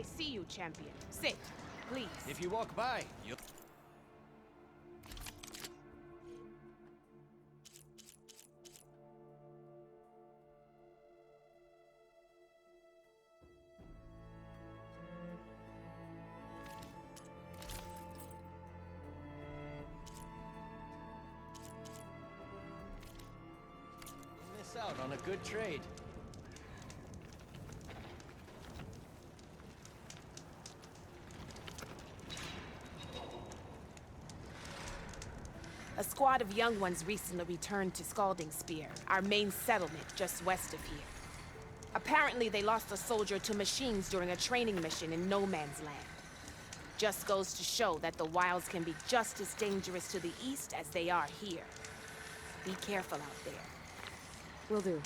I see you, champion. Sit, please. If you walk by, you'll... miss out on a good trade. A squad of young ones recently returned to Scalding Spear, our main settlement just west of here. Apparently they lost a soldier to machines during a training mission in No Man's Land. Just goes to show that the wilds can be just as dangerous to the east as they are here. Be careful out there. Will do.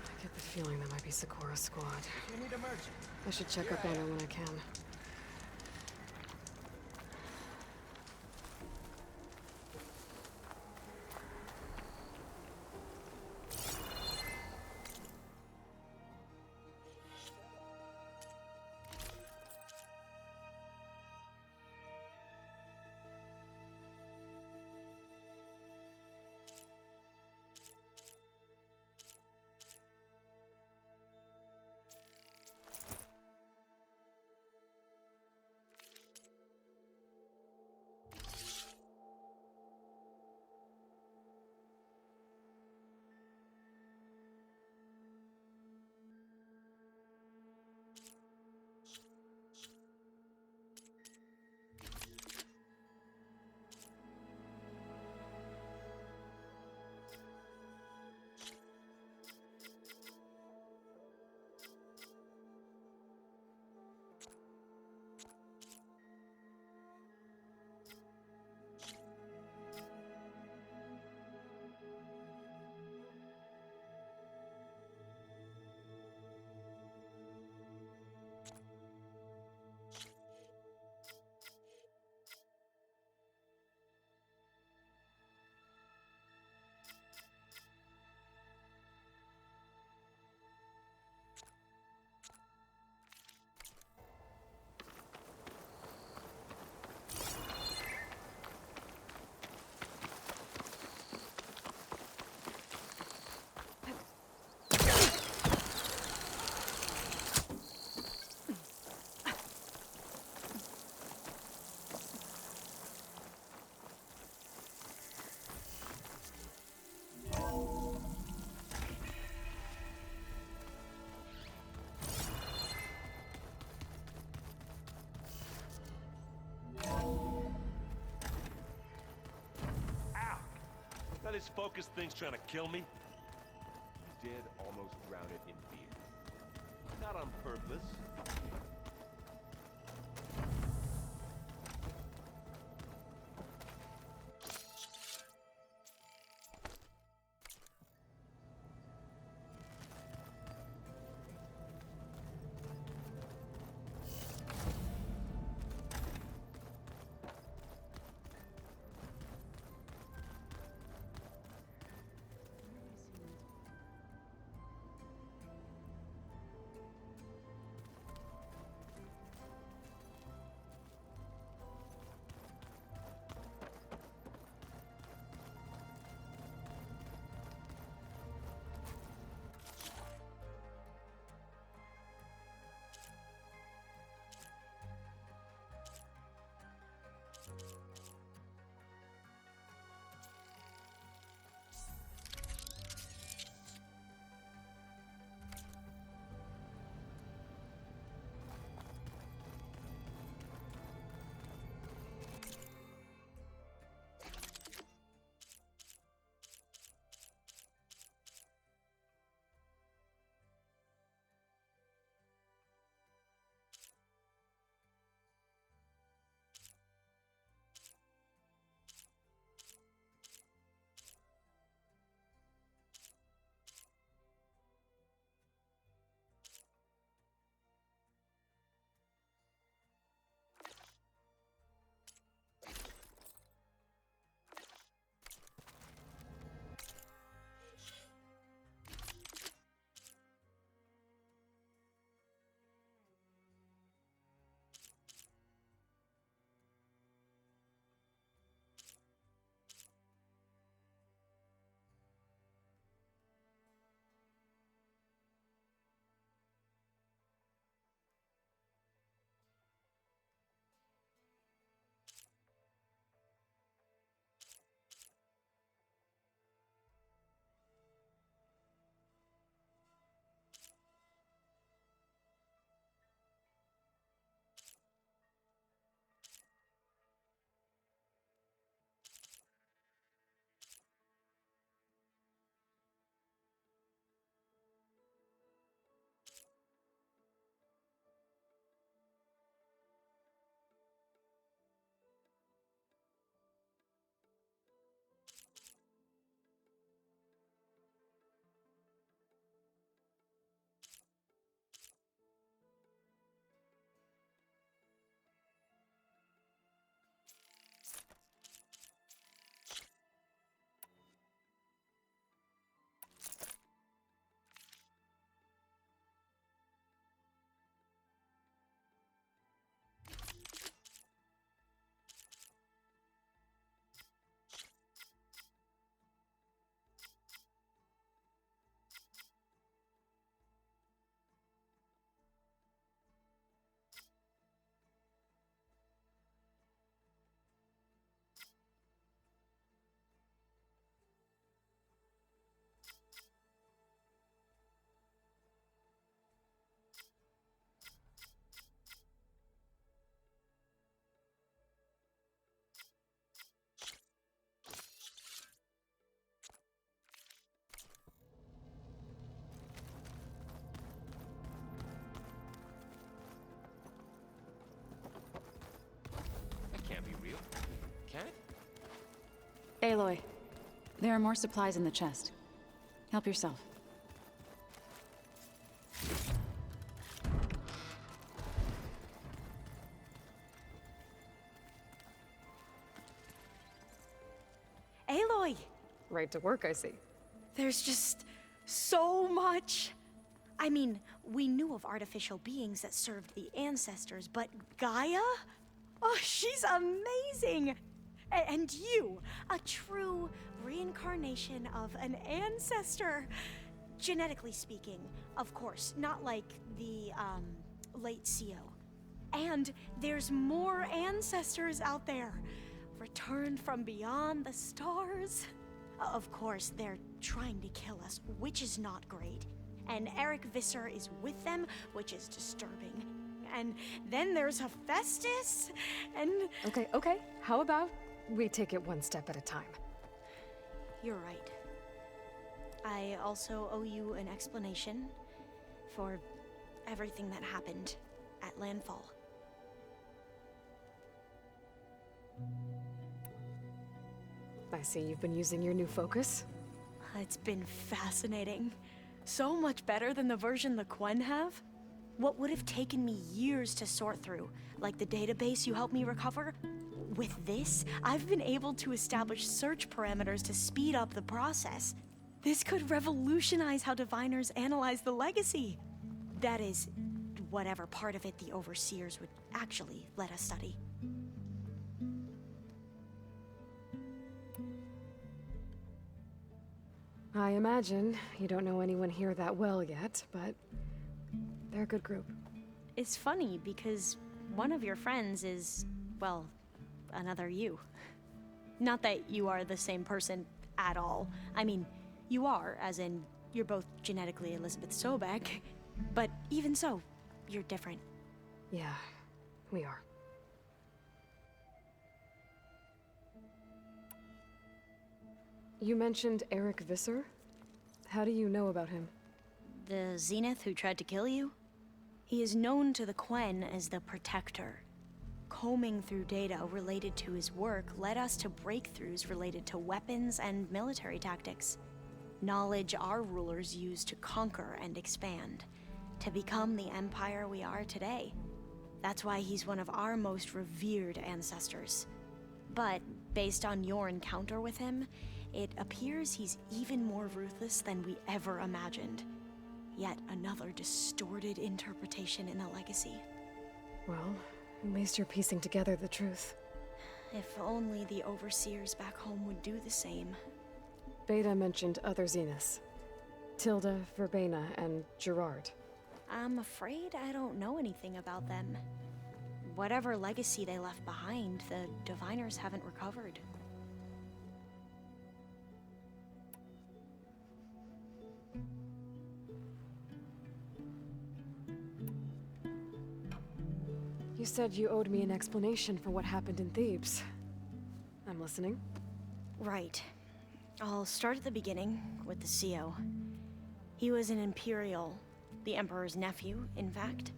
I get the feeling that might be Sikora's squad. You need a merchant. I should check up on her when I can. This focus thing's trying to kill me? You did almost drown it in beer. Not on purpose. Aloy. There are more supplies in the chest. Help yourself. Aloy! Right to work, I see. There's just so much. I mean, we knew of artificial beings that served the ancestors, but Gaia? Oh, she's amazing! And you, a true reincarnation of an ancestor. Genetically speaking, of course, not like the, late CO. And there's more ancestors out there, returned from beyond the stars. Of course, they're trying to kill us, which is not great. And Eric Visser is with them, which is disturbing. And then there's Hephaestus, and... Okay. How about we take it one step at a time? You're right. I also owe you an explanation for everything that happened at Landfall. I see you've been using your new focus. It's been fascinating. So much better than the version the Quen have. What would have taken me years to sort through, like the database you helped me recover, with this, I've been able to establish search parameters to speed up the process. This could revolutionize how diviners analyze the legacy. That is, whatever part of it the overseers would actually let us study. I imagine you don't know anyone here that well yet, but they're a good group. It's funny because one of your friends is, well, another you. Not that you are the same person at all. I mean, you are, as in, you're both genetically Elizabeth Sobek, but even so, you're different. Yeah, we are. You mentioned Eric Visser? How do you know about him? The Zenith who tried to kill you? He is known to the Quen as the Protector. Combing through data related to his work led us to breakthroughs related to weapons and military tactics. Knowledge our rulers used to conquer and expand, to become the empire we are today. That's why he's one of our most revered ancestors. But based on your encounter with him, it appears he's even more ruthless than we ever imagined. Yet another distorted interpretation in the legacy. Well, at least you're piecing together the truth. If only the overseers back home would do the same. Beta mentioned other Zeniths. Tilda, Verbena, and Gerard. I'm afraid I don't know anything about them. Whatever legacy they left behind, the diviners haven't recovered. You said you owed me an explanation for what happened in Thebes. I'm listening. Right. I'll start at the beginning, with the CO. He was an Imperial, the Emperor's nephew, in fact.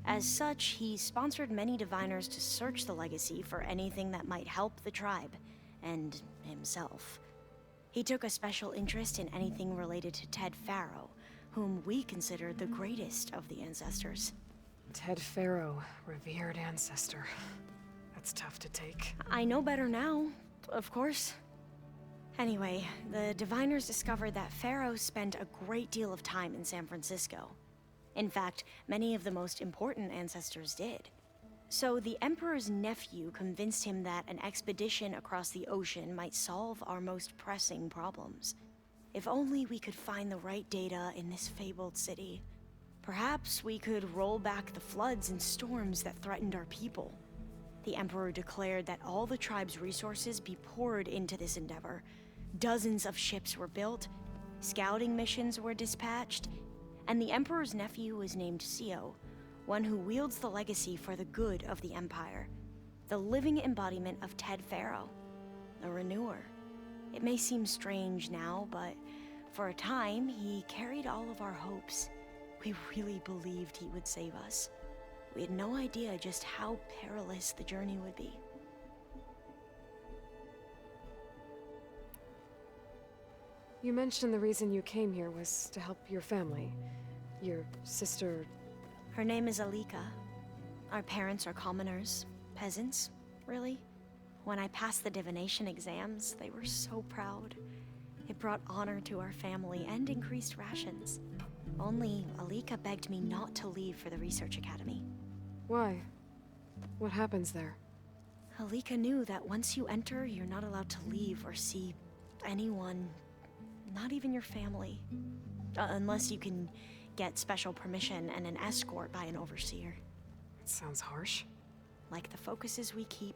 As such, he sponsored many diviners to search the legacy for anything that might help the tribe, and himself. He took a special interest in anything related to Ted Faro, whom we consider the greatest of the ancestors. Ted Faro, revered ancestor. That's tough to take. I know better now, of course. Anyway, the diviners discovered that Faro spent a great deal of time in San Francisco. In fact, many of the most important ancestors did. So the Emperor's nephew convinced him that an expedition across the ocean might solve our most pressing problems. If only we could find the right data in this fabled city. Perhaps we could roll back the floods and storms that threatened our people. The Emperor declared that all the tribe's resources be poured into this endeavor. Dozens of ships were built, scouting missions were dispatched, and the Emperor's nephew was named CO, one who wields the legacy for the good of the Empire. The living embodiment of Ted Faro, a renewer. It may seem strange now, but for a time, he carried all of our hopes. We really believed he would save us. We had no idea just how perilous the journey would be. You mentioned the reason you came here was to help your family. Your sister... Her name is Alika. Our parents are commoners. Peasants, really. When I passed the divination exams, they were so proud. It brought honor to our family and increased rations. Only Alika begged me not to leave for the research academy. Why? What happens there? Alika knew that once you enter, you're not allowed to leave or see anyone, not even your family. Unless you can get special permission and an escort by an overseer. That sounds harsh. Like the focuses we keep,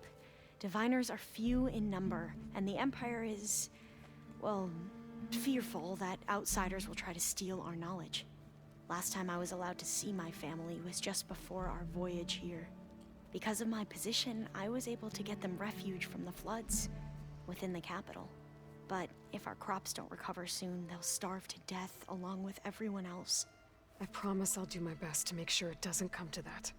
diviners are few in number, and the Empire is, well, fearful that outsiders will try to steal our knowledge. Last time I was allowed to see my family was just before our voyage here. Because of my position, I was able to get them refuge from the floods within the capital. But if our crops don't recover soon, they'll starve to death along with everyone else. I promise I'll do my best to make sure it doesn't come to that.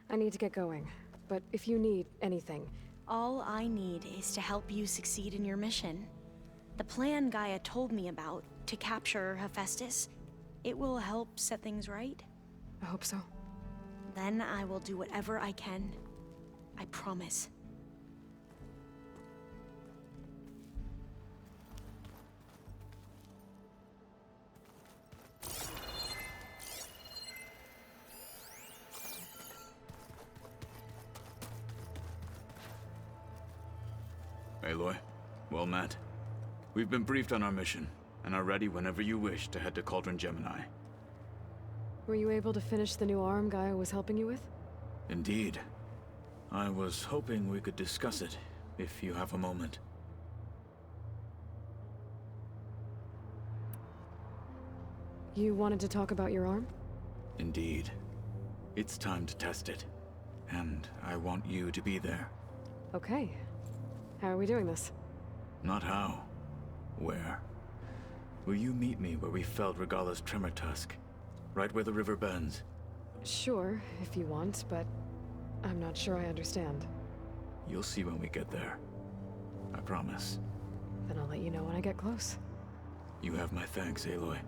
I need to get going, but if you need anything... All I need is to help you succeed in your mission. The plan GAIA told me about, to capture Hephaestus, it will help set things right. I hope so. Then I will do whatever I can. I promise. Aloy, well met. We've been briefed on our mission, and are ready whenever you wish to head to Cauldron Gemini. Were you able to finish the new arm GAIA was helping you with? Indeed. I was hoping we could discuss it, if you have a moment. You wanted to talk about your arm? Indeed. It's time to test it, and I want you to be there. Okay. How are we doing this? Not how. Where? Will you meet me where we felled Regala's tremor tusk? Right where the river bends? Sure, if you want, but I'm not sure I understand. You'll see when we get there. I promise. Then I'll let you know when I get close. You have my thanks, Aloy.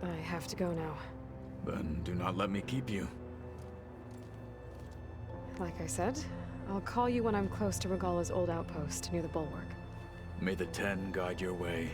I have to go now. Then do not let me keep you. Like I said, I'll call you when I'm close to Regala's old outpost near the bulwark. May the Ten guide your way.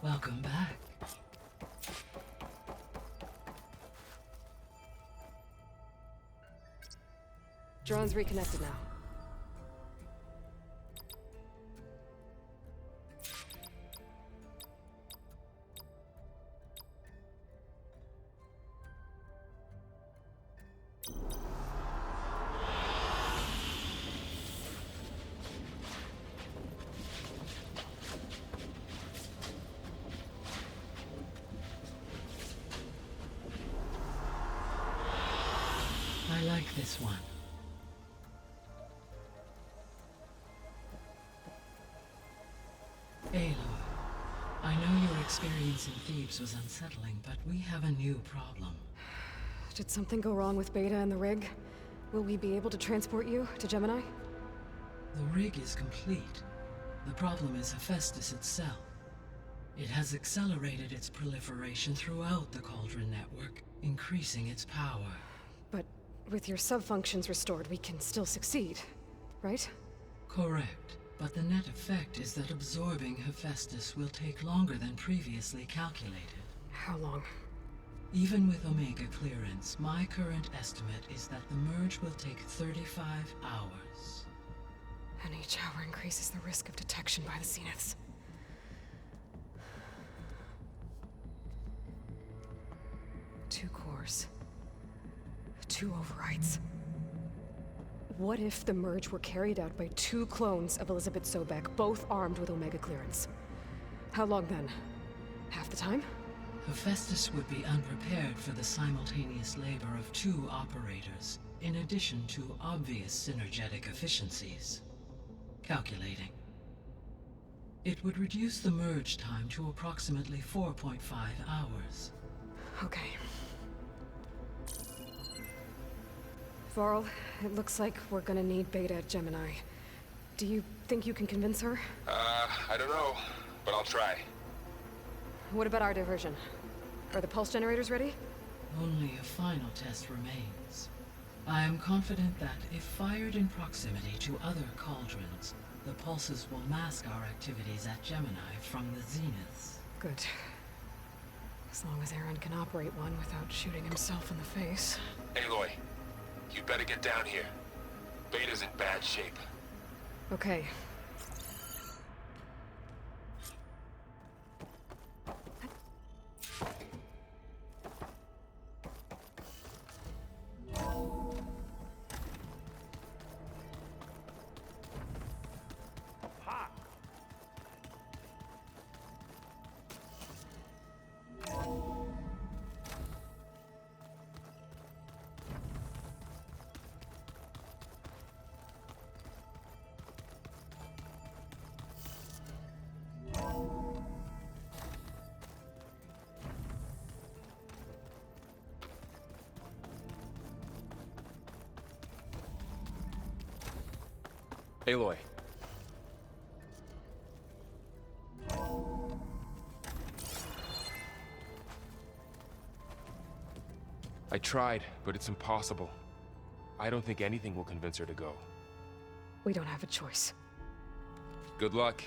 Welcome back. Drone's reconnected now. I like this one. Aloy, I know your experience in Thebes was unsettling, but we have a new problem. Did something go wrong with Beta and the rig? Will we be able to transport you to Gemini? The rig is complete. The problem is Hephaestus itself. It has accelerated its proliferation throughout the Cauldron network, increasing its power. But with your sub-functions restored, we can still succeed, right? Correct. But the net effect is that absorbing Hephaestus will take longer than previously calculated. How long? Even with Omega clearance, my current estimate is that the merge will take 35 hours. And each hour increases the risk of detection by the Zeniths. Two cores. Two overrides. What if the merge were carried out by 2 clones of Elizabeth Sobek, both armed with Omega clearance? How long then? Half the time? Hephaestus would be unprepared for the simultaneous labor of 2 operators, in addition to obvious synergetic efficiencies. Calculating. It would reduce the merge time to approximately 4.5 hours. Okay. Varl, it looks like we're gonna need Beta at Gemini. Do you think you can convince her? I don't know, but I'll try. What about our diversion? Are the pulse generators ready? Only a final test remains. I am confident that if fired in proximity to other cauldrons, the pulses will mask our activities at Gemini from the zeniths. Good. As long as Aaron can operate one without shooting himself in the face. Aloy, you better get down here. Beta's in bad shape. Okay. Aloy. I tried, but it's impossible. I don't think anything will convince her to go. We don't have a choice. Good luck.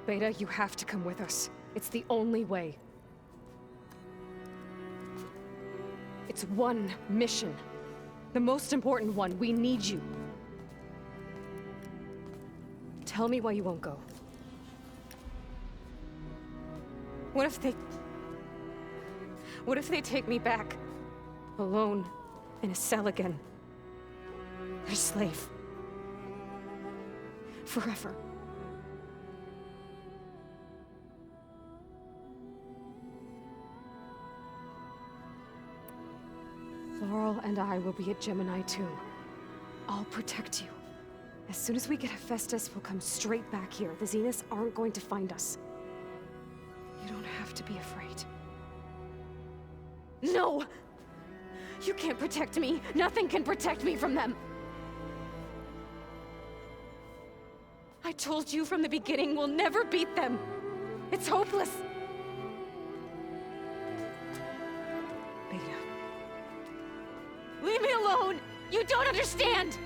Beta, you have to come with us. It's the only way. It's one mission. The most important one. We need you. Tell me why you won't go. What if they take me back? Alone, in a cell again. Their slave. Forever. Varl and I will be at Gemini too. I'll protect you. As soon as we get Hephaestus, we'll come straight back here. The Zeniths aren't going to find us. You don't have to be afraid. No! You can't protect me. Nothing can protect me from them. I told you from the beginning, we'll never beat them. It's hopeless. Beta. Leave me alone! You don't understand!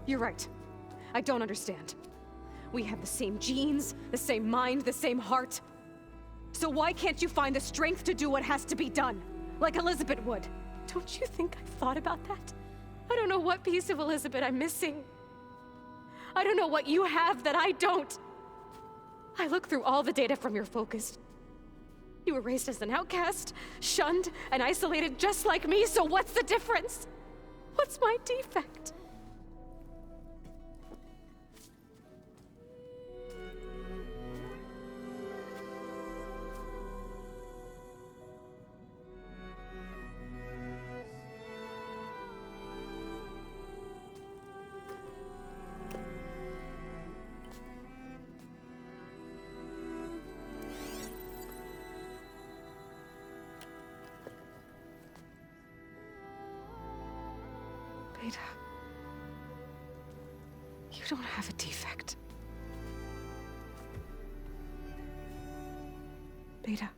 You're right. I don't understand. We have the same genes, the same mind, the same heart. So why can't you find the strength to do what has to be done? Like Elizabeth would. Don't you think I've thought about that? I don't know what piece of Elizabeth I'm missing. I don't know what you have that I don't. I look through all the data from your focus. You were raised as an outcast, shunned, and isolated just like me, so what's the difference? What's my defect? Beta, you don't have a defect. Beta,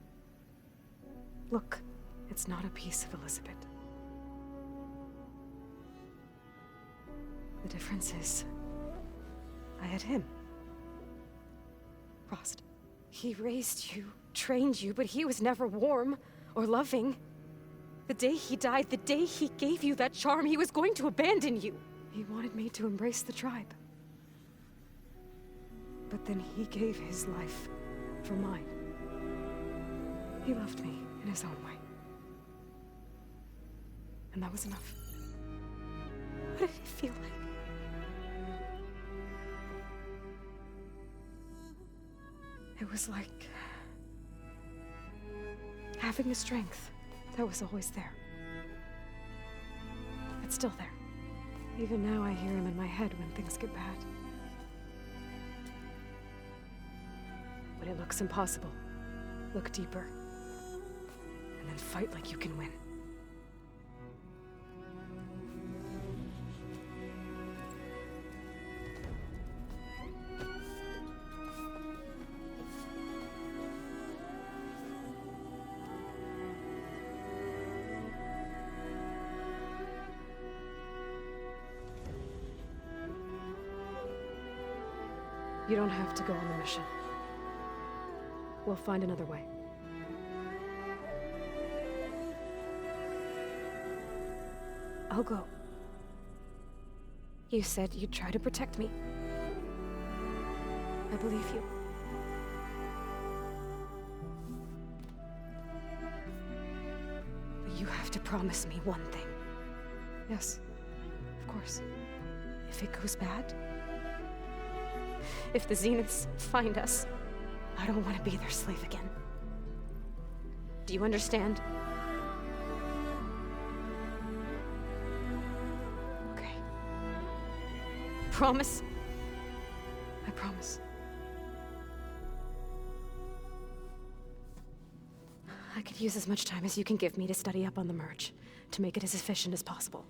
look, it's not a piece of Elizabeth. The difference is, I had him. Frost. He raised you, trained you, but he was never warm or loving. The day he died, the day he gave you that charm, he was going to abandon you. He wanted me to embrace the tribe. But then he gave his life for mine. He loved me in his own way. And that was enough. What did it feel like? It was like having a strength that was always there. It's still there. Even now I hear him in my head when things get bad. When it looks impossible, look deeper. And then fight like you can win. You don't have to go on the mission. We'll find another way. I'll go. You said you'd try to protect me. I believe you. But you have to promise me one thing. Yes, of course. If it goes bad, if the Zeniths find us, I don't want to be their slave again. Do you understand? Okay. Promise? I promise. I could use as much time as you can give me to study up on the merge, to make it as efficient as possible.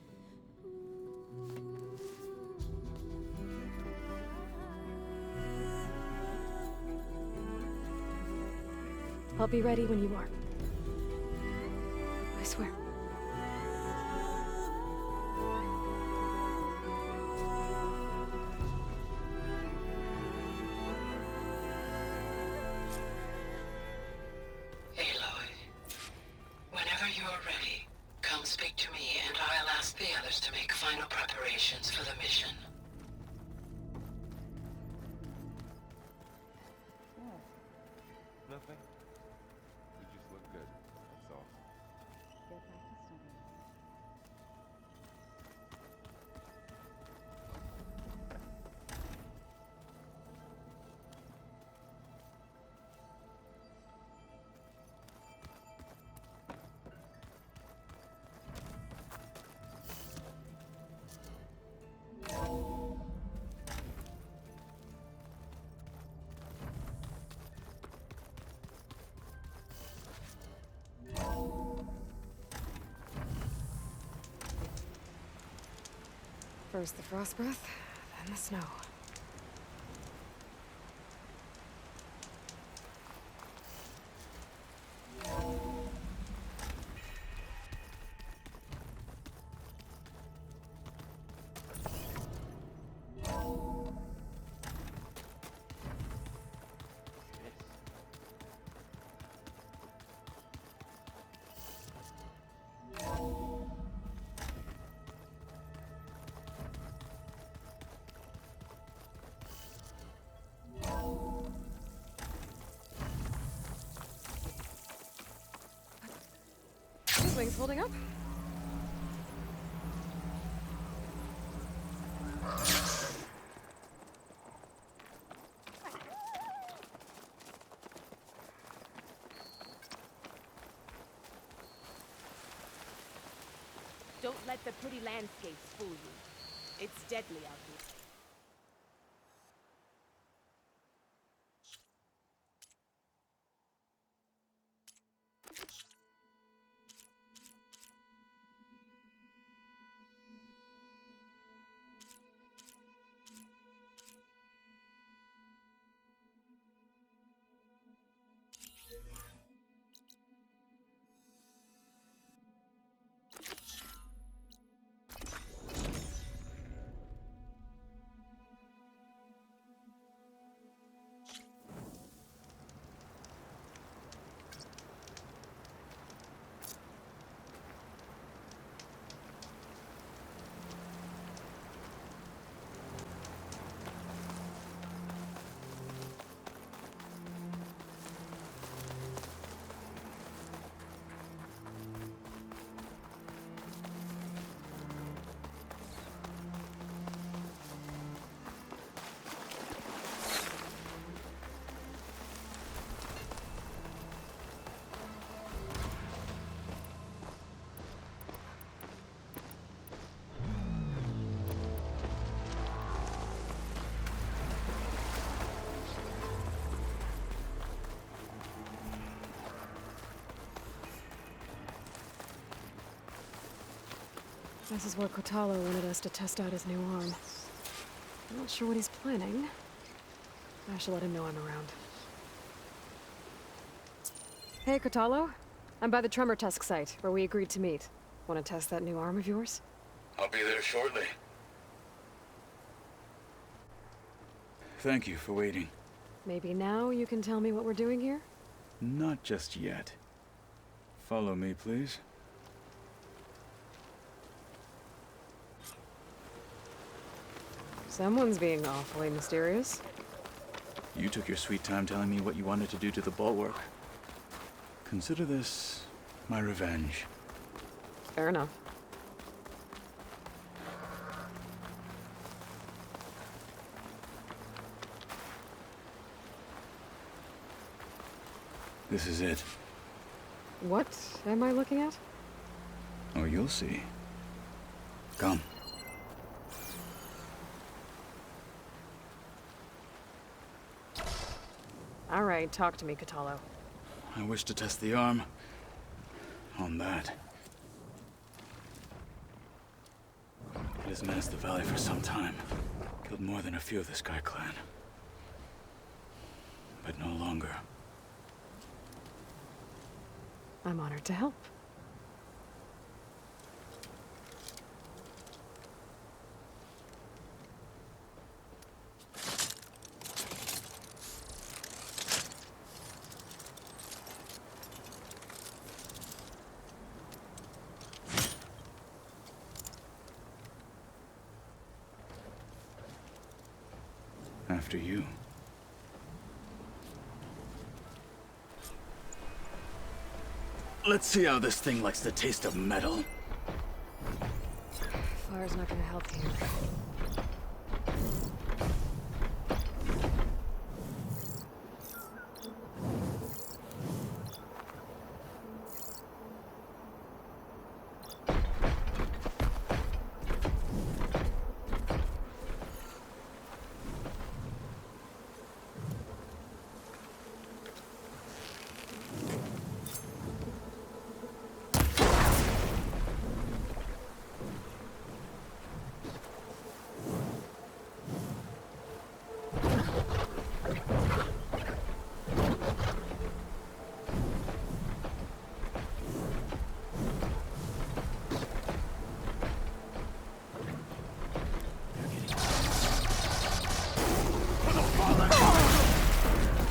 I'll be ready when you are. I swear. Aloy, whenever you're ready, come speak to me and I'll ask the others to make final preparations for the mission. Nothing. You just look good. That's all. Get back to studying. First the frost breath, then the snow. These wings holding up? Don't let the pretty landscapes fool you. It's deadly out here. This is where Kotallo wanted us to test out his new arm. I'm not sure what he's planning. I should let him know I'm around. Hey, Kotallo. I'm by the Tremor Tusk site, where we agreed to meet. Want to test that new arm of yours? I'll be there shortly. Thank you for waiting. Maybe now you can tell me what we're doing here? Not just yet. Follow me, please. Someone's being awfully mysterious. You took your sweet time telling me what you wanted to do to the bulwark. Consider this my revenge. Fair enough. This is it. What am I looking at? Oh, you'll see. Come. All right, talk to me, Kotallo. I wish to test the arm on that. It has menaced the valley for some time. Killed more than a few of the Sky Clan. But no longer. I'm honored to help. After you. Let's see how this thing likes the taste of metal. Fire's not gonna help here.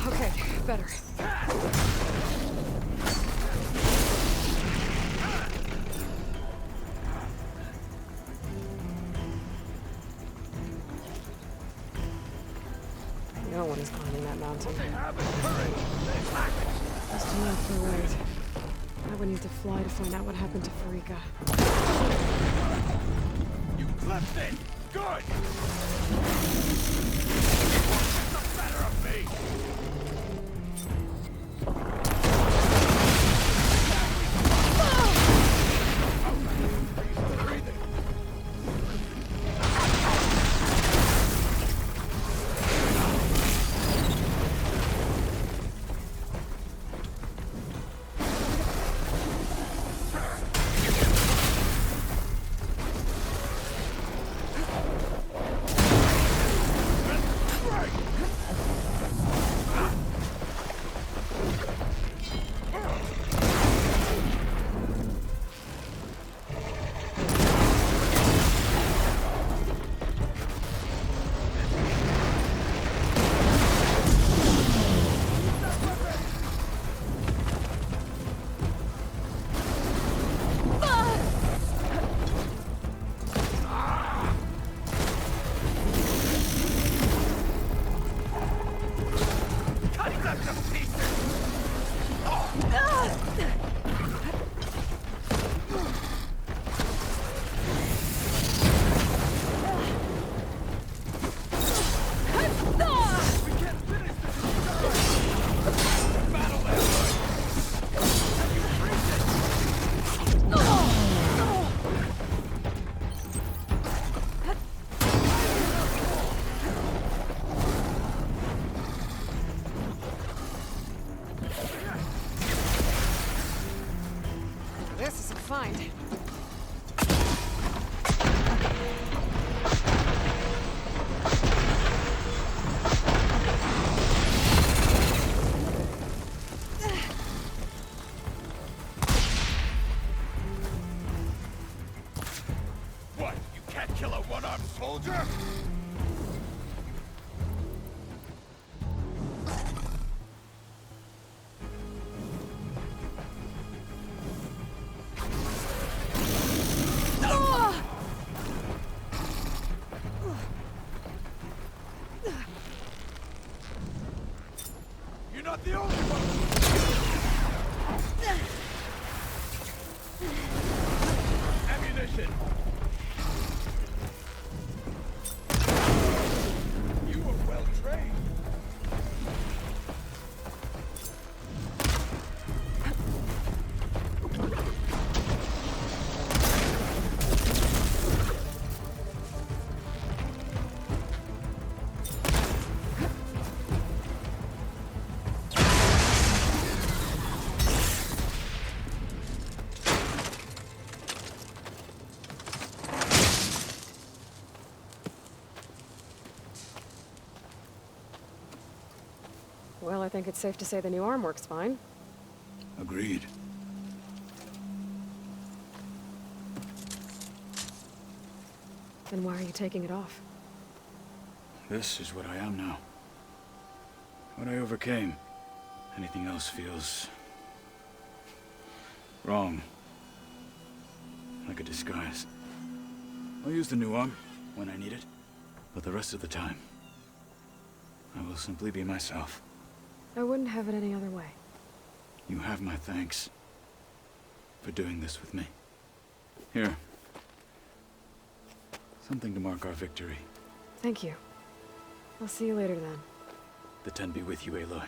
Okay, better. No one is climbing that mountain. Just enough to wait. I would need to fly to find out what happened to Farika. You clipped it! Good! Get the better of me! This is a find. soldier! You're not the only one! Ammunition! You were well trained. Well, I think it's safe to say the new arm works fine. Agreed. Then why are you taking it off? This is what I am now. What I overcame. Anything else feels... wrong. Like a disguise. I'll use the new arm when I need it, but the rest of the time, I will simply be myself. I wouldn't have it any other way. You have my thanks for doing this with me. Here. Something to mark our victory. Thank you. I'll see you later then. The 10 be with you, Aloy.